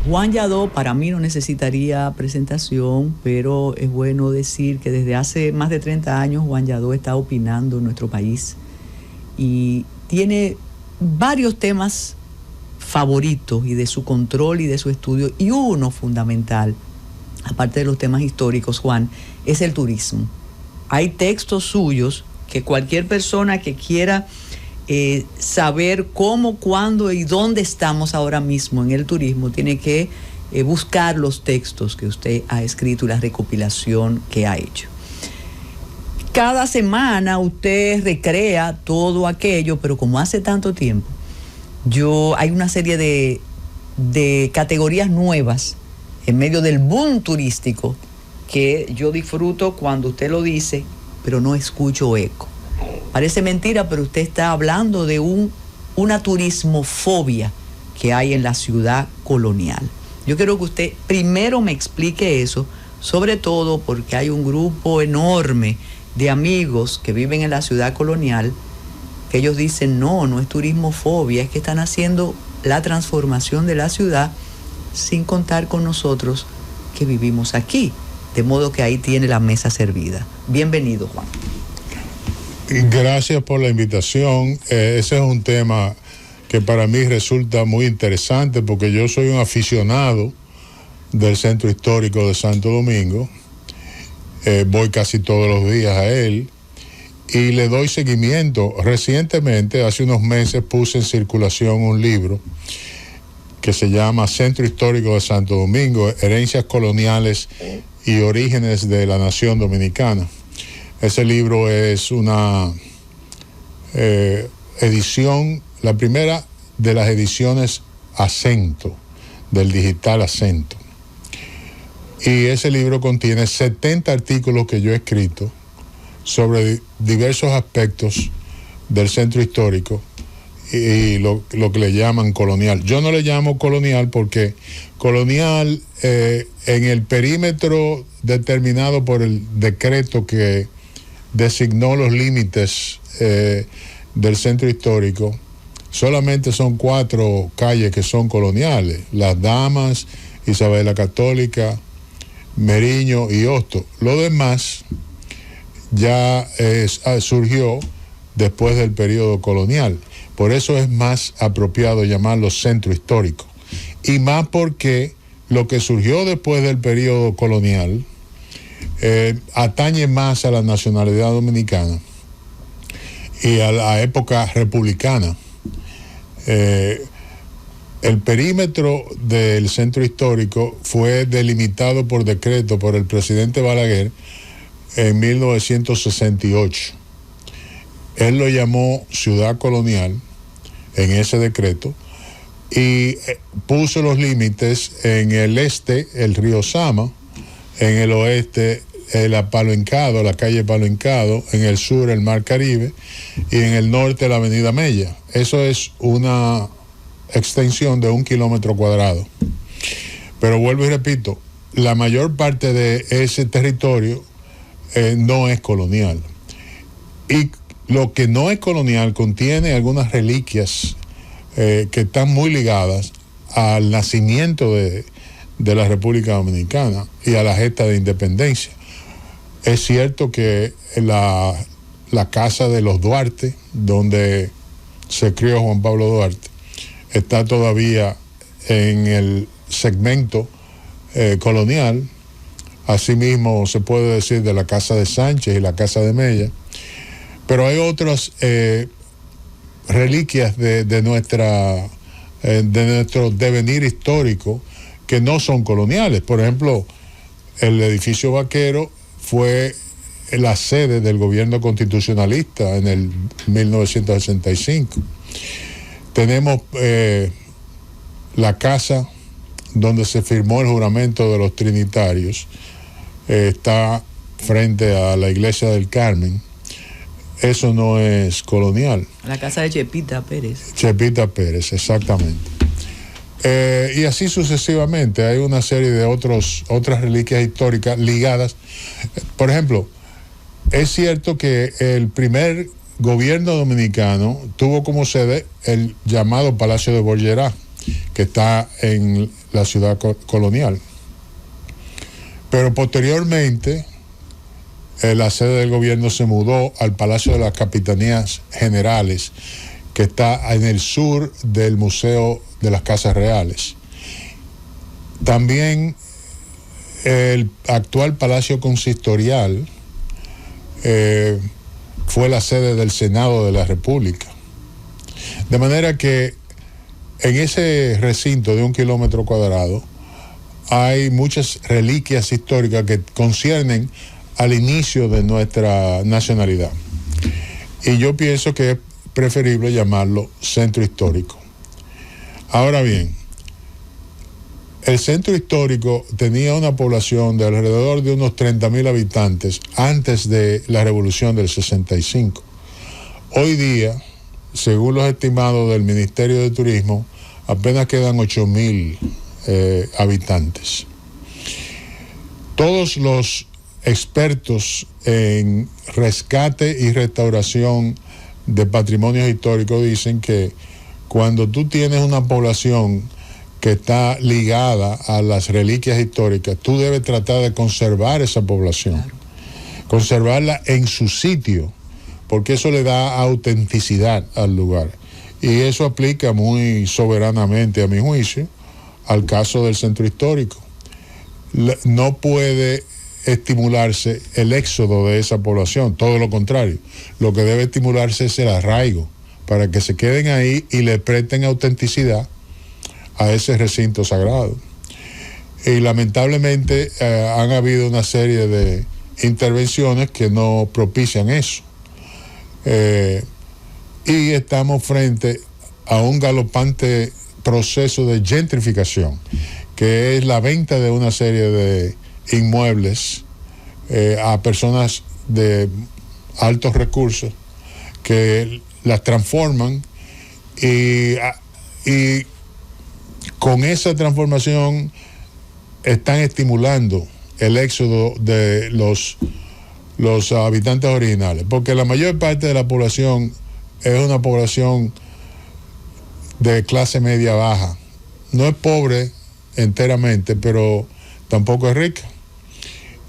Juan Yadó para mí no necesitaría presentación, pero es bueno decir que desde hace más de 30 años Juan Yadó está opinando en nuestro país y tiene varios temas favoritos y de su control y de su estudio, y uno fundamental, aparte de los temas históricos, Juan, es el turismo. Hay textos suyos que cualquier persona que quiera saber cómo, cuándo y dónde estamos ahora mismo en el turismo tiene que buscar los textos que usted ha escrito y la recopilación que ha hecho. Cada semana usted recrea todo aquello, pero como hace tanto tiempo, hay una serie de categorías nuevas en medio del boom turístico que yo disfruto cuando usted lo dice, pero no escucho eco. Parece mentira, pero usted está hablando de una turismofobia que hay en la ciudad colonial. Yo quiero que usted primero me explique eso, sobre todo porque hay un grupo enorme de amigos que viven en la ciudad colonial que ellos dicen, no es turismofobia, es que están haciendo la transformación de la ciudad sin contar con nosotros que vivimos aquí. De modo que ahí tiene la mesa servida. Bienvenido, Juan. Gracias por la invitación. Ese es un tema que para mí resulta muy interesante porque yo soy un aficionado del Centro Histórico de Santo Domingo. Voy casi todos los días a él y le doy seguimiento. Recientemente, hace unos meses, puse en circulación un libro que se llama Centro Histórico de Santo Domingo, Herencias Coloniales y Orígenes de la Nación Dominicana. Ese libro es una edición, la primera de las ediciones Acento, del digital Acento. Y ese libro contiene 70 artículos que yo he escrito sobre diversos aspectos del centro histórico y lo que le llaman colonial. Yo no le llamo colonial porque colonial en el perímetro determinado por el decreto que designó los límites del centro histórico, solamente son 4 calles que son coloniales: Las Damas, Isabel la Católica, Meriño y Hosto. Lo demás ya surgió después del periodo colonial. Por eso es más apropiado llamarlo centro histórico. Y más porque lo que surgió después del periodo colonial atañe más a la nacionalidad dominicana y a la época republicana. El perímetro del centro histórico fue delimitado por decreto por el presidente Balaguer en 1968. Él lo llamó ciudad colonial en ese decreto y puso los límites en el este, el río Sama, en el oeste, la Palo Hincado, la calle Palo Hincado, en el sur el Mar Caribe y en el norte la avenida Mella. Eso es una extensión de 1 kilómetro cuadrado. Pero vuelvo y repito, la mayor parte de ese territorio no es colonial. Y lo que no es colonial contiene algunas reliquias que están muy ligadas al nacimiento de la República Dominicana y a la gesta de independencia. Es cierto que la casa de los Duarte, donde se crió Juan Pablo Duarte, está todavía en el segmento colonial. Asimismo se puede decir de la casa de Sánchez y la casa de Mella, pero hay otras reliquias de nuestro devenir histórico que no son coloniales. Por ejemplo, el edificio Vaquero fue la sede del gobierno constitucionalista en el 1965. Tenemos la casa donde se firmó el juramento de los trinitarios, está frente a la iglesia del Carmen. Eso no es colonial. La casa de Chepita Pérez. Chepita Pérez, exactamente. Y así sucesivamente. Hay una serie de otras reliquias históricas ligadas. Por ejemplo, es cierto que el primer gobierno dominicano tuvo como sede el llamado Palacio de Bollerá, que está en la ciudad colonial. Pero posteriormente, la sede del gobierno se mudó al Palacio de las Capitanías Generales, que está en el sur del Museo de las Casas Reales. También el actual Palacio Consistorial fue la sede del Senado de la República. De manera que en ese recinto de 1 kilómetro cuadrado hay muchas reliquias históricas que conciernen al inicio de nuestra nacionalidad. Y yo pienso que es preferible llamarlo centro histórico. Ahora bien, el centro histórico tenía una población de alrededor de unos 30,000 habitantes antes de la Revolución del 65. Hoy día, según los estimados del Ministerio de Turismo, apenas quedan 8,000 habitantes. Todos los expertos en rescate y restauración de patrimonios históricos dicen que cuando tú tienes una población que está ligada a las reliquias históricas, tú debes tratar de conservar esa población, claro, conservarla en su sitio, porque eso le da autenticidad al lugar. Y eso aplica muy soberanamente, a mi juicio, al caso del centro histórico. No puede estimularse el éxodo de esa población, todo lo contrario. Lo que debe estimularse es el arraigo, para que se queden ahí y le presten autenticidad a ese recinto sagrado. Y lamentablemente han habido una serie de intervenciones que no propician eso. Y estamos frente a un galopante proceso de gentrificación, que es la venta de una serie de inmuebles a personas de altos recursos que las transforman y con esa transformación están estimulando el éxodo de los habitantes originales, porque la mayor parte de la población es una población de clase media baja. No es pobre enteramente, pero tampoco es rica.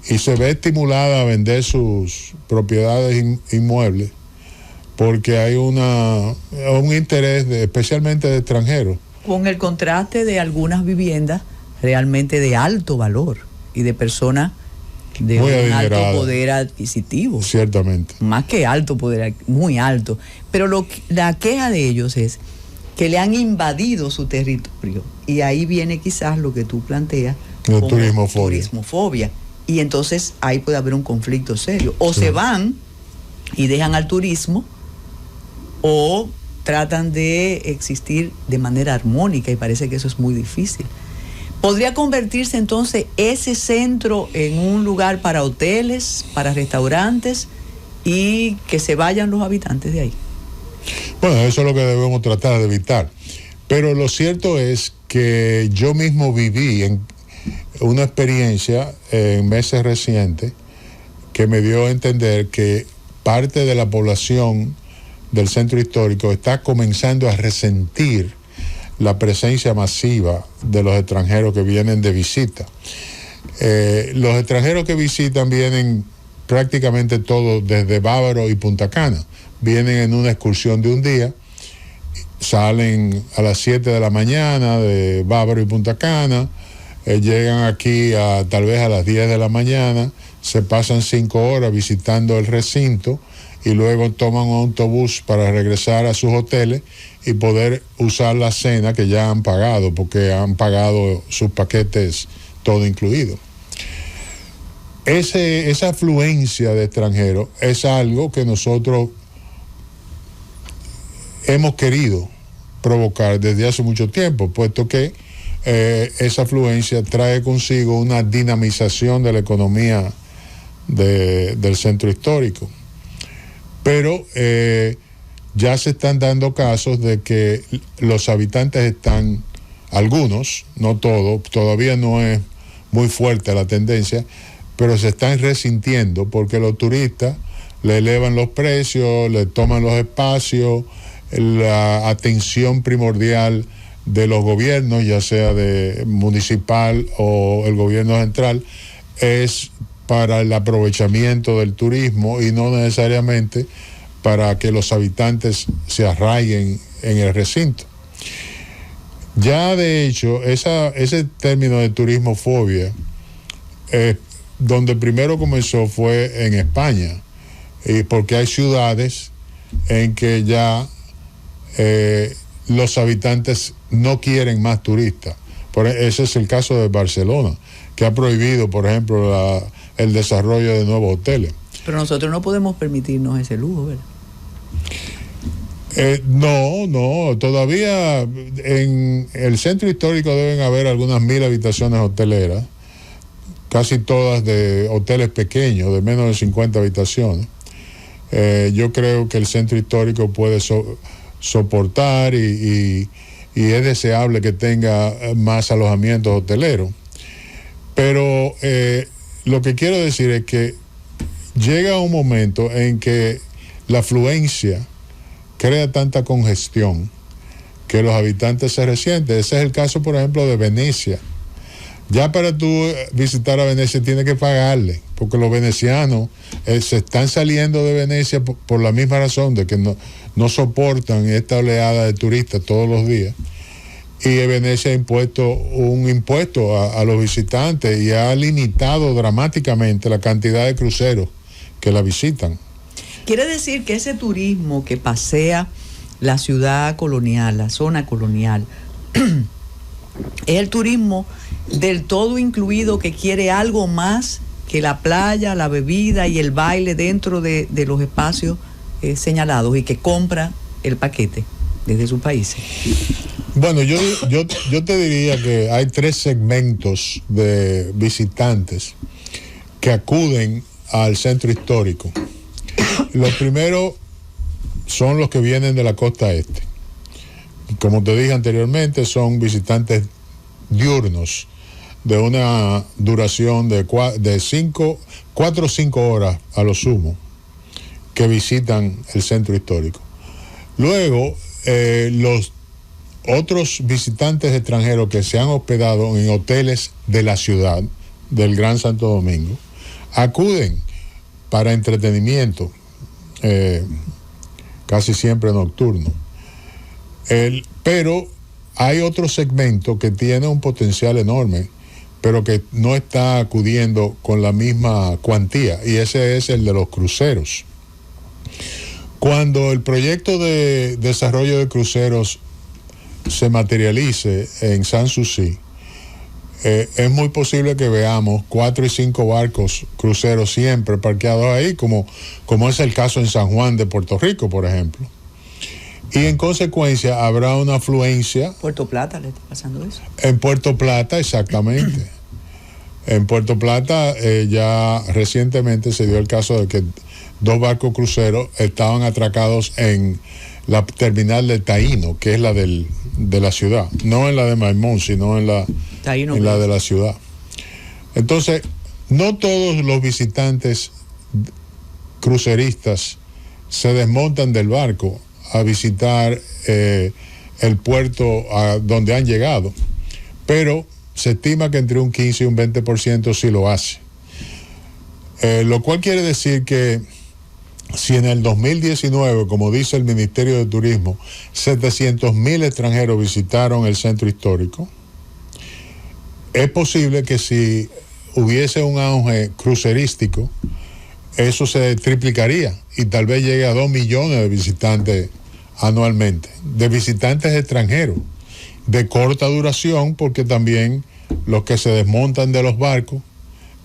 Y se ve estimulada a vender sus propiedades inmuebles porque hay un interés especialmente de extranjeros. Con el contraste de algunas viviendas realmente de alto valor y de personas de muy un alto adinerada, poder adquisitivo. Ciertamente. Más que alto poder, muy alto. Pero la queja de ellos es que le han invadido su territorio. Y ahí viene quizás lo que tú planteas, como turismofobia. Y entonces ahí puede haber un conflicto serio. O sí, se van y dejan al turismo, o tratan de existir de manera armónica, y parece que eso es muy difícil. ¿Podría convertirse entonces ese centro en un lugar para hoteles, para restaurantes, y que se vayan los habitantes de ahí? Bueno, eso es lo que debemos tratar de evitar. Pero lo cierto es que yo mismo viví en una experiencia en meses recientes que me dio a entender que parte de la población del centro histórico está comenzando a resentir la presencia masiva de los extranjeros que vienen de visita. Los extranjeros que visitan vienen prácticamente todos desde Bávaro y Punta Cana. Vienen en una excursión de un día, salen a las 7 de la mañana de Bávaro y Punta Cana, llegan aquí tal vez a las 10 de la mañana, se pasan 5 horas visitando el recinto y luego toman un autobús para regresar a sus hoteles y poder usar la cena que ya han pagado, porque han pagado sus paquetes todo incluido. Esa afluencia de extranjeros es algo que nosotros hemos querido provocar desde hace mucho tiempo, puesto que esa afluencia trae consigo una dinamización de la economía del centro histórico. Pero ya se están dando casos de que los habitantes están, algunos, no todos, todavía no es muy fuerte la tendencia, pero se están resintiendo porque los turistas le elevan los precios, le toman los espacios, la atención primordial de los gobiernos, ya sea de municipal o el gobierno central, es para el aprovechamiento del turismo y no necesariamente para que los habitantes se arraiguen en el recinto. Ya de hecho, ese término de turismofobia, donde primero comenzó fue en España, porque hay ciudades en que ya los habitantes no quieren más turistas. Ese es el caso de Barcelona, que ha prohibido, por ejemplo, el desarrollo de nuevos hoteles. Pero nosotros no podemos permitirnos ese lujo, ¿verdad? No, todavía en el centro histórico deben haber algunas 1,000 habitaciones hoteleras, casi todas de hoteles pequeños, de menos de 50 habitaciones. Yo creo que el centro histórico puede soportar y es deseable que tenga más alojamientos hoteleros. Pero lo que quiero decir es que llega un momento en que la afluencia crea tanta congestión que los habitantes se resienten. Ese es el caso, por ejemplo, de Venecia. Ya para tú visitar a Venecia tienes que pagarle, porque los venecianos se están saliendo de Venecia por la misma razón de que no soportan esta oleada de turistas todos los días. Y Venecia ha impuesto un impuesto a los visitantes y ha limitado dramáticamente la cantidad de cruceros que la visitan. Quiere decir que ese turismo que pasea la ciudad colonial, la zona colonial, es el turismo del todo incluido que quiere algo más que la playa, la bebida y el baile dentro de los espacios señalados y que compra el paquete desde sus países. Bueno, yo te diría que hay 3 segmentos de visitantes que acuden al centro histórico. Los primeros son los que vienen de la costa este. Como te dije anteriormente, son visitantes diurnos de una duración de 4 o 5 horas a lo sumo que visitan el centro histórico. Luego, los otros visitantes extranjeros que se han hospedado en hoteles de la ciudad, del Gran Santo Domingo, acuden para entretenimiento, casi siempre nocturno. Pero hay otro segmento que tiene un potencial enorme, pero que no está acudiendo con la misma cuantía, y ese es el de los cruceros. Cuando el proyecto de desarrollo de cruceros se materialice en Sanssouci, es muy posible que veamos 4 y 5 barcos cruceros siempre parqueados ahí, como es el caso en San Juan de Puerto Rico, por ejemplo. Y en consecuencia habrá una afluencia. ¿Puerto Plata le está pasando eso? En Puerto Plata, exactamente. En Puerto Plata ya recientemente se dio el caso de que 2 barcos cruceros estaban atracados en la terminal de Taíno, que es la de la ciudad, no en la de Maimón, sino en la de la ciudad. Entonces, no todos los visitantes cruceristas se desmontan del barco a visitar el puerto a donde han llegado, pero se estima que entre un 15 y un 20% sí lo hace. Lo cual quiere decir que si en el 2019, como dice el Ministerio de Turismo, 700,000 extranjeros visitaron el centro histórico, es posible que si hubiese un auge crucerístico, eso se triplicaría y tal vez llegue a 2 millones de visitantes anualmente, de visitantes extranjeros, de corta duración, porque también los que se desmontan de los barcos,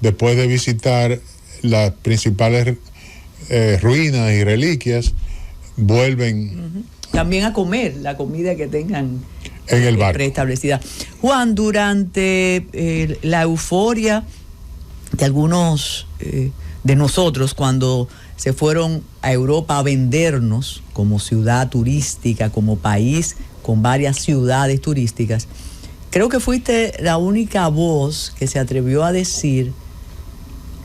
después de visitar las principales ruinas y reliquias, vuelven también a comer la comida que tengan en el barco preestablecida. Juan, durante la euforia de algunos de nosotros cuando se fueron a Europa a vendernos como ciudad turística, como país con varias ciudades turísticas, creo que fuiste la única voz que se atrevió a decir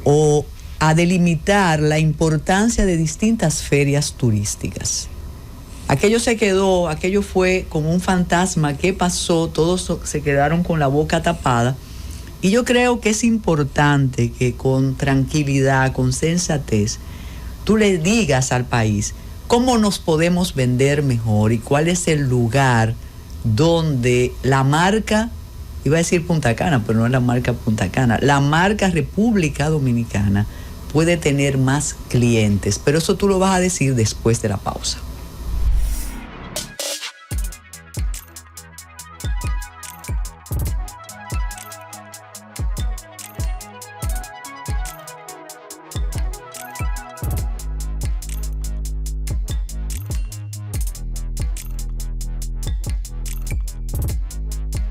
o a delimitar la importancia de distintas ferias turísticas. Aquello se quedó, aquello fue como un fantasma. ¿Qué pasó? Todos se quedaron con la boca tapada. Y yo creo que es importante que con tranquilidad, con sensatez, tú le digas al país cómo nos podemos vender mejor y cuál es el lugar donde la marca, iba a decir Punta Cana, pero no es la marca Punta Cana, la marca República Dominicana puede tener más clientes. Pero eso tú lo vas a decir después de la pausa.